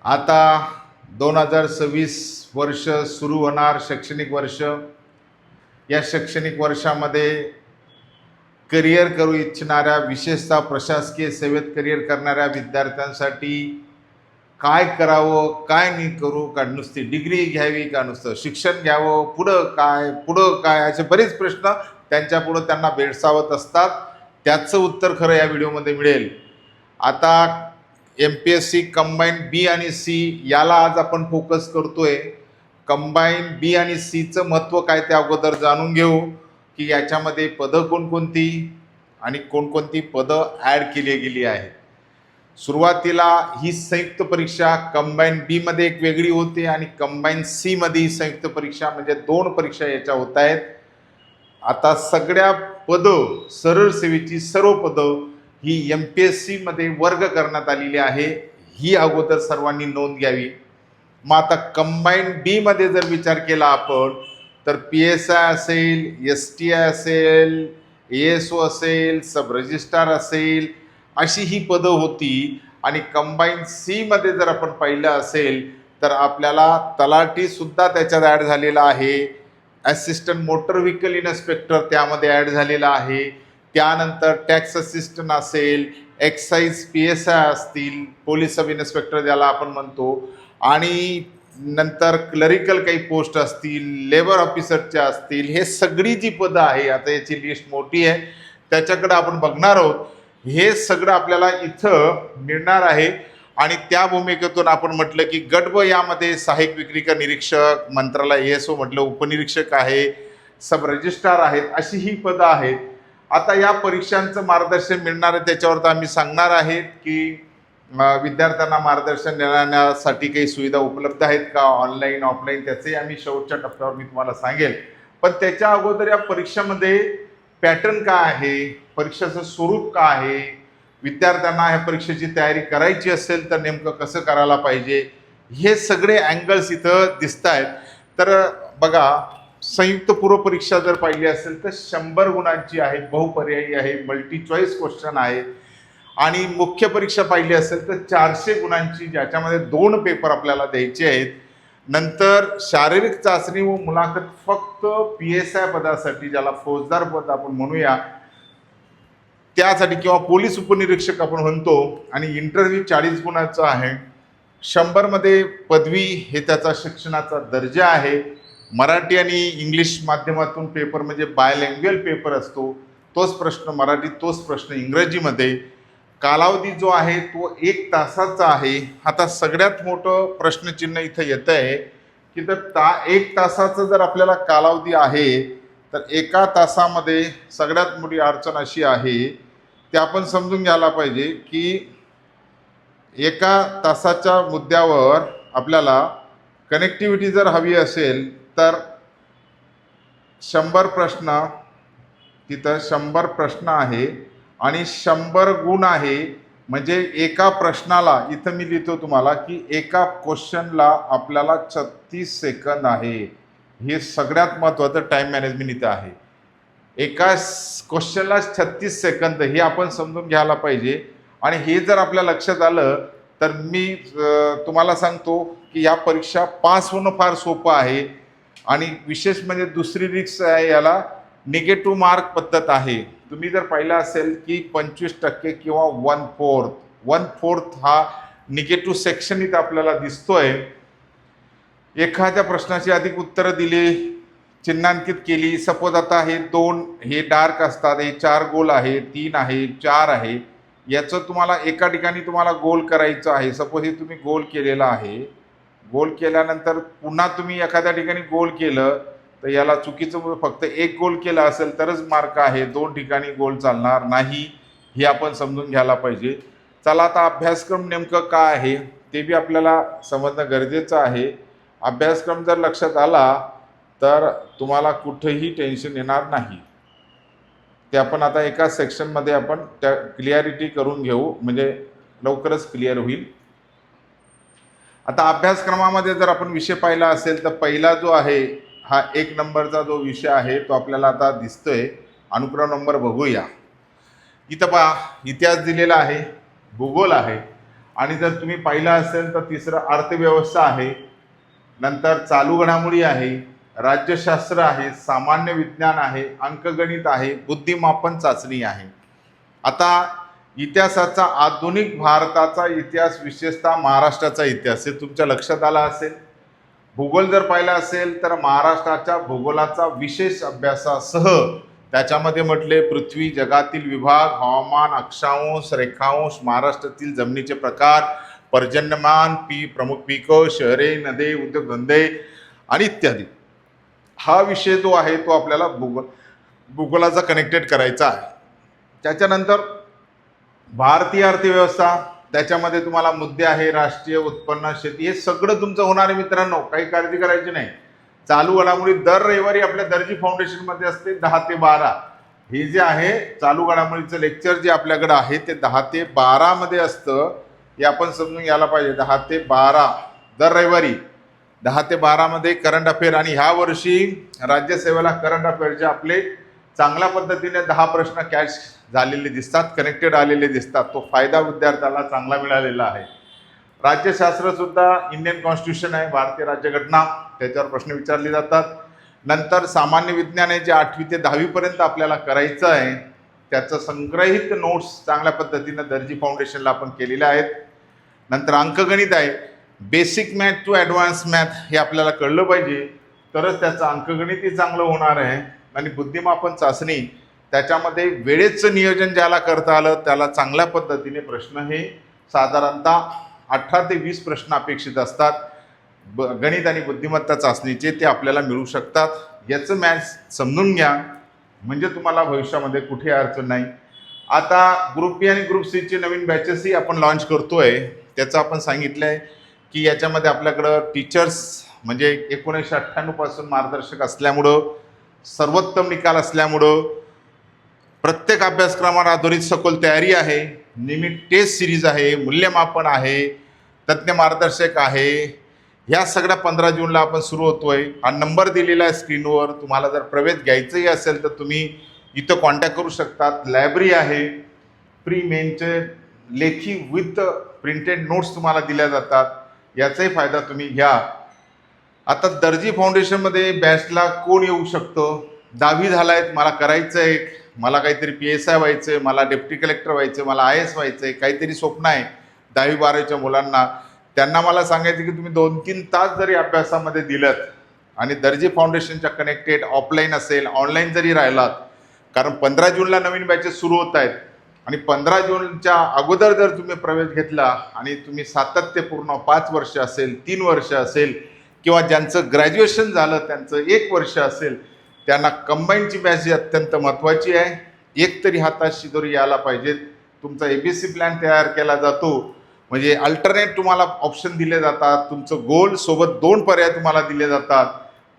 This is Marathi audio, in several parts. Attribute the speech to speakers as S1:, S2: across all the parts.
S1: आता 2026 वर्ष सुरू होणार शैक्षणिक वर्ष। या शैक्षणिक वर्षामध्ये करिअर करू इच्छिणाऱ्या, विशेषतः प्रशासकीय सेवेत करिअर करणाऱ्या विद्यार्थ्यांसाठी काय करावं, काय नाही करू, का नुसती डिग्री घ्यावी, का नुसतं शिक्षण घ्यावं, पुढं काय असे बरेच प्रश्न त्यांच्यापुढं त्यांना भेडसावत असतात। त्याचं उत्तर खरं या व्हिडिओमध्ये मिळेल। आता MPSC कंबाईन बी आणि सी याला आज आपण फोकस करतोय। कंबाईन बी आणि सीचं महत्त्व काय ते अगोदर जाणून घेऊ की याच्यामध्ये पदं कोणकोणती आणि कोणकोणती पदं ॲड केली गेली आहेत। सुरुवातीला ही संयुक्त परीक्षा कंबाईन बी मध्ये एक वेगळी होते आणि कंबाईन सी मध्ये ही संयुक्त परीक्षा म्हणजे 2 परीक्षा याच्या होत आहेत। आता सगळ्या पदं, सरळ सेवेची सर्व पदं ही MPSC मध्ये वर्ग करण्यात आलेली आहे, ही अगोदर सर्वांनी नोंद घ्यावी। मग आता कंबाईन बी मध्ये जर विचार केला आपण तर PSI असेल, STI असेल, ASO असेल, सब रजिस्ट्रार असेल, अशी ही पदं होती। आणि कंबाईन सी मध्ये जर आपण पाहिलं असेल तर आपल्याला तलाठी सुद्धा त्याच्यात ॲड झालेला आहे, असिस्टंट मोटर व्हेकल इन्स्पेक्टर त्यामध्ये ॲड झालेला आहे, त्यानंतर टॅक्स असिस्टंट असेल, एक्साईज PSI असतील, पोलीस सब इन्स्पेक्टर ज्याला आपण म्हणतो, आणि नंतर क्लरिकल काही पोस्ट असतील, लेबर ऑफिसरच्या असतील, हे सगळी जी पदं आहे, आता याची लिस्ट मोठी आहे त्याच्याकडे आपण बघणार आहोत। हे सगळं आपल्याला इथं मिळणार आहे आणि त्या भूमिकेतून आपण म्हटलं की गट ब यामध्ये सहाय्यक विक्री निरीक्षक, मंत्रालय ASO म्हटलं, उपनिरीक्षक आहे, सब रजिस्ट्रार आहेत, अशी ही पदं आहेत। आता या परीक्षांचं मार्गदर्शन मिळणार आहे त्याच्यावर तर आम्ही सांगणार आहेत की विद्यार्थ्यांना मार्गदर्शन देण्यासाठी काही सुविधा उपलब्ध आहेत का, ऑनलाईन ऑफलाईन, त्याचंही आम्ही शेवटच्या टप्प्यावर मी तुम्हाला सांगेल। पण त्याच्या अगोदर या परीक्षेमध्ये पॅटर्न काय आहे, परीक्षेचं स्वरूप काय आहे, विद्यार्थ्यांना ह्या परीक्षेची तयारी करायची असेल तर नेमकं कसं करायला पाहिजे, हे सगळे अँगल्स इथं दिसत आहेत। तर बघा, संयुक्त पूर्व परीक्षा जर पाहिली असेल तर 100 गुणांची आहे, बहुपर्यायी आहे, मल्टी चॉईस क्वेश्चन आहे। आणि मुख्य परीक्षा पाहिली असेल तर 400 गुणांची, ज्याच्यामध्ये 2 पेपर आपल्याला द्यायचे आहेत। नंतर शारीरिक चाचणी व मुलाखत फक्त PSI पदासाठी, ज्याला फौजदार पद आपण म्हणूया त्यासाठी, किंवा पोलीस उपनिरीक्षक आपण म्हणतो, आणि इंटरव्ह्यू 40 गुणाचा आहे। 100 मध्ये पदवी हे त्याचा शिक्षणाचा दर्जा आहे। मराठी आणि इंग्लिश माध्यमातून पेपर म्हणजे बायलँग्वेज पेपर असतो, तोच प्रश्न मराठी, तोच प्रश्न इंग्रजीमध्ये। कालावधी जो आहे तो 1 तासाचा आहे। आता सगळ्यात मोठं प्रश्नचिन्ह इथं येतं आहे की तर 1 तासाचा जर आपल्याला कालावधी आहे तर 1 तासामध्ये सगळ्यात मोठी अडचण अशी आहे ते आपण समजून घ्यायला पाहिजे की 1 तासाच्या मुद्द्यावर आपल्याला कनेक्टिव्हिटी जर हवी असेल तर 100 प्रश्न, तिथं 100 प्रश्न आहे आणि 100 गुण आहे। म्हणजे एका प्रश्नाला, इथं मी लिहितो तुम्हाला की एका क्वेश्चनला आपल्याला 36 सेकंद आहे। हे सगळ्यात महत्त्वाचं टाइम मॅनेजमेंट इथं आहे। एका क्वेश्चनला 36 सेकंद, हे आपण समजून घ्यायला पाहिजे। आणि हे जर आपल्या लक्षात आलं तर मी तुम्हाला सांगतो की या परीक्षा पास होणं फार सोपं आहे। आणि विशेष म्हणजे दुसरी रिक्स आहे, याला निगेटिव्ह मार्क पद्धत आहे। तुम्ही जर पाहिलं असेल की 25% किंवा 1/4 हा निगेटिव्ह सेक्शन इथं आपल्याला दिसतोय। एखाद्या प्रश्नाची अधिक उत्तरं दिली, चिन्हांकित केली, सपोज आता हे 2 हे डार्क असतात, हे 4 गोल आहे, 3 आहे, 4 आहे, याचं तुम्हाला एका ठिकाणी तुम्हाला गोल करायचं आहे। सपोज हे तुम्ही गोल केलेलं आहे, गोल केल्यानंतर पुन्हा तुम्ही एखाद्या ठिकाणी गोल केलं तर याला चुकीचं, फक्त 1 गोल केला असेल तरच मार्क आहे, 2 ठिकाणी गोल चालणार नाही, हे आपण समजून घ्यायला पाहिजे। चला, आता अभ्यासक्रम नेमकं काय आहे ते बी आपल्याला समजणं गरजेचं आहे। अभ्यासक्रम जर लक्षात आला तर तुम्हाला कुठेही टेन्शन येणार नाही। ते आपण आता एका सेक्शनमध्ये आपण त्या क्लिअरिटी करून घेऊ, म्हणजे लवकरच क्लिअर होईल। आता अभ्यासक्रमामध्ये जर आपण विषय पाहिला असेल तर पहिला जो आहे हा 1 नंबरचा जो विषय आहे तो आपल्याला आता दिसतोय। अनुक्रम नंबर बघूया। इथं पहा, इतिहास दिलेला आहे, भूगोल आहे आणि जर तुम्ही पाहिलं असेल तर तिसरं अर्थव्यवस्था आहे, नंतर चालू घडामोडी आहे, राज्यशास्त्र आहे, सामान्य विज्ञान आहे, अंकगणित आहे, बुद्धिमापन चाचणी आहे. आता इतिहासाचा आधुनिक भारताचा इतिहास, विशेषतः महाराष्ट्राचा इतिहास, हे तुमच्या लक्षात आला असेल. भूगोल जर पाहिला असेल तर महाराष्ट्राच्या भूगोलाचा विशेष अभ्यासासह त्याच्यामध्ये म्हटले पृथ्वी, जगातील विभाग, हवामान, अक्षांश, रेखांश, महाराष्ट्रातील जमिनीचे प्रकार, पर्जन्यमान, प्रमुख पिकं, शहरे, नदे, उद्योगधंदे आणि इत्यादी. हा विषय जो आहे तो आपल्याला भूगोलाचा कनेक्टेड करायचा आहे. त्याच्यानंतर भारतीय अर्थव्यवस्था, त्याच्यामध्ये तुम्हाला मुद्दे आहे, राष्ट्रीय उत्पन्न, शेती, हे सगळं तुमचं होणार आहे मित्रांनो, काही काळजी करायची नाही. चालू घडामोडी दर रविवारी आपल्या दर्जी फाउंडेशनमध्ये असते 10 ते 12. हे जे आहे चालू घडामोडीचं लेक्चर जे आपल्याकडे आहे ते 10 ते 12 मध्ये असतं. हे आपण समजून घ्यायला पाहिजे. 10 ते 12 दर रविवारी 10 ते 12 मध्ये करंट अफेअर. आणि ह्या वर्षी राज्यसेवेला करंट अफेअरचे आपले चांगल्या पद्धतीने 10 प्रश्न कॅच झालेले दिसतात, कनेक्टेड आलेले दिसतात. तो फायदा विद्यार्थ्याला चांगला मिळालेला आहे. राज्यशास्त्र सुद्धा इंडियन कॉन्स्टिट्यूशन आहे, भारतीय राज्यघटना, त्याच्यावर प्रश्न विचारले जातात. नंतर सामान्य विज्ञान आहे, जे 8वी ते 10वी पर्यंत आपल्याला करायचं आहे. त्याचं संग्रहित नोट्स चांगल्या पद्धतीने दर्जी फाउंडेशनला आपण केलेले आहेत. नंतर अंकगणित आहे, basic math to advance math, हे आपल्याला कळलं पाहिजे तरच त्याचं अंकगणितही चांगलं होणार आहे. आणि बुद्धिमापन चाचणी, त्याच्यामध्ये वेळेचं नियोजन ज्याला करता आलं त्याला चांगल्या पद्धतीने प्रश्न हे साधारणतः 18 ते 20 प्रश्न अपेक्षित असतात. गणित आणि बुद्धिमत्ता चाचणीचे ते आपल्याला मिळू शकतात. याचं मॅथ्स समजून घ्या म्हणजे तुम्हाला भविष्यामध्ये कुठे अडचण नाही. आता ग्रुप बी आणि ग्रुप सीचे नवीन बॅचेसही आपण लॉन्च करतोय. त्याचं आपण सांगितलं आहे की याच्यामध्ये आपल्याकडं टीचर्स म्हणजे 1998 पासून मार्गदर्शक असल्यामुळं, सर्वोत्तम निकाल असल्यामुळं प्रत्येक अभ्यासक्रमावर आधारित सखोल तयारी आहे, नियमित टेस्ट सिरीज आहे, मूल्यमापन आहे, तज्ज्ञ मार्गदर्शक आहे. ह्या सगळ्या 15 जूनला आपण सुरू होतोय. हा नंबर दिलेला आहे स्क्रीनवर. तुम्हाला जर प्रवेश घ्यायचंही असेल तर तुम्ही इथं कॉन्टॅक्ट करू शकतात. लायब्ररी आहे, प्री मेनचे लेखी विथ प्रिंटेड नोट्स तुम्हाला दिल्या जातात. याचाही फायदा तुम्ही घ्या. आता दर्जी फाउंडेशनमध्ये बॅचला कोण येऊ शकतं? 10वी झालाय, मला करायचं आहे, मला काहीतरी PSI व्हायचं आहे, मला डेप्टी कलेक्टर व्हायचं आहे, मला IAS व्हायचं आहे, काहीतरी स्वप्न आहे 10वी 12वीच्या मुलांना. त्यांना मला सांगायचं की तुम्ही 2-3 तास जरी अभ्यासामध्ये दिलं आणि दर्जी फाउंडेशनच्या कनेक्टेड ऑफलाईन असेल, ऑनलाईन जरी राहिलात, कारण 15 जूनला नवीन बॅचेस सुरू होत आहेत आणि 15 जूनच्या अगोदर जर तुम्ही प्रवेश घेतला आणि तुम्ही सातत्यपूर्ण 5 वर्ष असेल, 3 वर्ष असेल, किंवा ज्यांचं ग्रॅज्युएशन झालं त्यांचं 1 वर्ष असेल, त्यांना कंबाईनची बॅच ही अत्यंत महत्त्वाची आहे. एक तरी हातात शिदोरी यायला पाहिजेत. तुमचा ABC प्लॅन तयार केला जातो, म्हणजे अल्टरनेट तुम्हाला ऑप्शन दिले जातात. तुमचं गोल सोबत 2 पर्याय तुम्हाला दिले जातात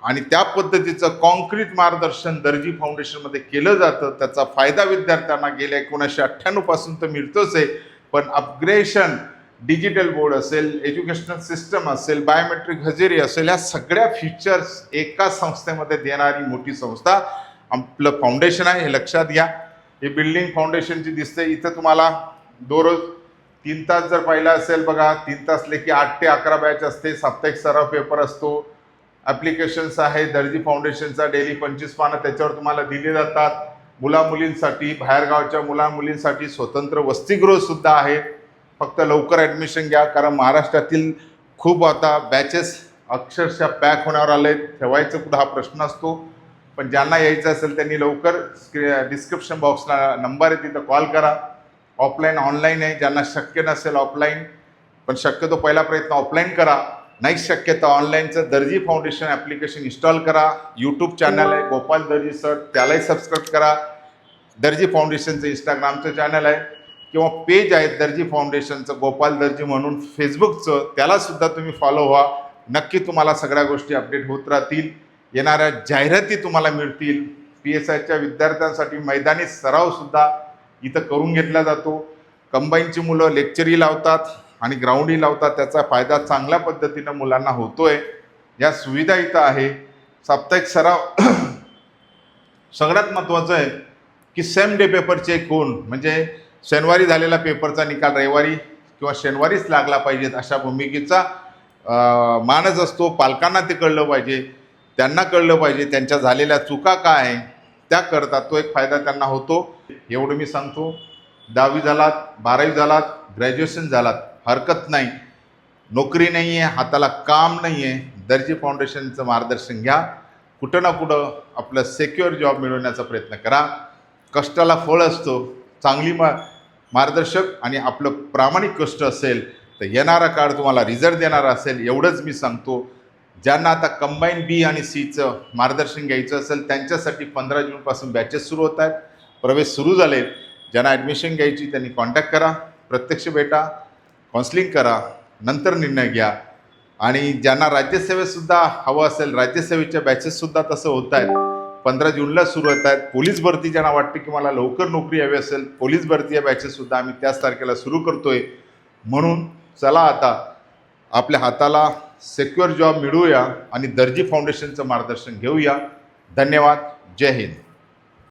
S1: आणि त्या पद्धतीचं कॉन्क्रीट मार्गदर्शन दर्जी फाउंडेशनमध्ये केलं जातं. त्याचा फायदा विद्यार्थ्यांना गेल्या 1998 पासून तर मिळतोच आहे, पण अपग्रेडेशन, डिजिटल बोर्ड असेल, एज्युकेशनल सिस्टम असेल, बायोमेट्रिक हजेरी असेल, या सगळ्या फीचर्स एका संस्थेमध्ये देणारी मोठी संस्था आपलं फाउंडेशन आहे. हे लक्षात घ्या. हे बिल्डिंग फाउंडेशनची दिसते. इथं तुम्हाला दररोज 3 तास जर पाहिला असेल बघा, 3 तास लेखी 8 ते 11 बॅच असते. साप्ताहिक सराव पेपर असतो. ॲप्लिकेशन्स आहे दर्जी फाउंडेशनचा, डेली 25 पानं त्याच्यावर तुम्हाला दिले जातात. मुलामुलींसाठी, बाहेरगावच्या मुलामुलींसाठी स्वतंत्र वसतिगृहसुद्धा आहेत. फक्त लवकर ॲडमिशन घ्या, कारण महाराष्ट्रातील खूप आता बॅचेस अक्षरशः पॅक होण्यावर आले आहेत. ठेवायचं कुठं हा प्रश्न असतो, पण ज्यांना यायचं असेल त्यांनी लवकर डिस्क्रिप्शन बॉक्सला नंबर आहे, तिथं कॉल करा. ऑफलाईन ऑनलाईन आहे, ज्यांना शक्य नसेल ऑफलाईन, पण शक्यतो पहिला प्रयत्न ऑफलाईन करा. नाही शक्य तर ऑनलाईनचं दर्जी फाउंडेशन ॲप्लिकेशन इन्स्टॉल करा. यूट्यूब चॅनल आहे गोपाल दर्जी सर, त्यालाही सबस्क्राईब करा. दर्जी फाउंडेशनचं इंस्टाग्रामचं चॅनल आहे किंवा पेज आहे दर्जी फाउंडेशनचं गोपाल दर्जी म्हणून फेसबुकचं, त्यालासुद्धा तुम्ही फॉलो व्हा. नक्की तुम्हाला सगळ्या गोष्टी अपडेट होत राहतील. येणाऱ्या जाहिराती तुम्हाला मिळतील. PSIच्या विद्यार्थ्यांसाठी मैदानी सरावसुद्धा इथं करून घेतला जातो. कंबाईनची मुलं लेक्चरही लावतात आणि ग्राउंडही लावतात. त्याचा फायदा चांगल्या पद्धतीनं मुलांना होतोय. या सुविधा इथं आहे. साप्ताहिक सराव सगळ्यात महत्त्वाचं आहे की सेम डे पेपर चेक होऊन, म्हणजे शनिवारी झालेला पेपरचा निकाल रविवारी किंवा शनिवारीच लागला पाहिजेत अशा भूमिकेचा मानस असतो. पालकांना ते कळलं पाहिजे, त्यांना कळलं पाहिजे त्यांच्या झालेल्या चुका काय आहे त्या करतात, तो एक फायदा त्यांना होतो. एवढं मी सांगतो. 10वी झालात, 12वी झालात, ग्रॅज्युएशन झालात, हरकत नाही. नोकरी नाही आहे, हाताला काम नाही आहे, दर्जी फाउंडेशनचं मार्गदर्शन घ्या. कुठं ना कुठं आपलं सेक्युअर जॉब मिळवण्याचा प्रयत्न करा. कष्टाला फळ असतो. चांगली मार्गदर्शक आणि आपलं प्रामाणिक कष्ट असेल तर येणारा काळ तुम्हाला रिझल्ट देणारा असेल, एवढंच मी सांगतो. ज्यांना आता कंबाईन बी आणि सीचं मार्गदर्शन घ्यायचं असेल त्यांच्यासाठी 15 जूनपासून बॅचेस सुरू होत आहेत. प्रवेश सुरू झाले. ज्यांना ॲडमिशन घ्यायची त्यांनी कॉन्टॅक्ट करा, प्रत्यक्ष भेटा, काउन्सिलिंग करा, नंतर निर्णय घ्या. आणि ज्यांना राज्यसेवेतसुद्धा हवं असेल, राज्यसेवेच्या बॅचेससुद्धा तसं होत आहेत. 15 जूनला सुरू होत आहेत. पोलीस भरती ज्यांना वाटते की मला लवकर नोकरी हवी असेल, पोलीस भरती या बॅचेससुद्धा आम्ही त्याच तारखेला सुरू करतोय. म्हणून चला आता आपल्या हाताला सेक्युअर जॉब मिळवूया आणि दर्जी फाउंडेशनचं मार्गदर्शन घेऊया. धन्यवाद. जय हिंद.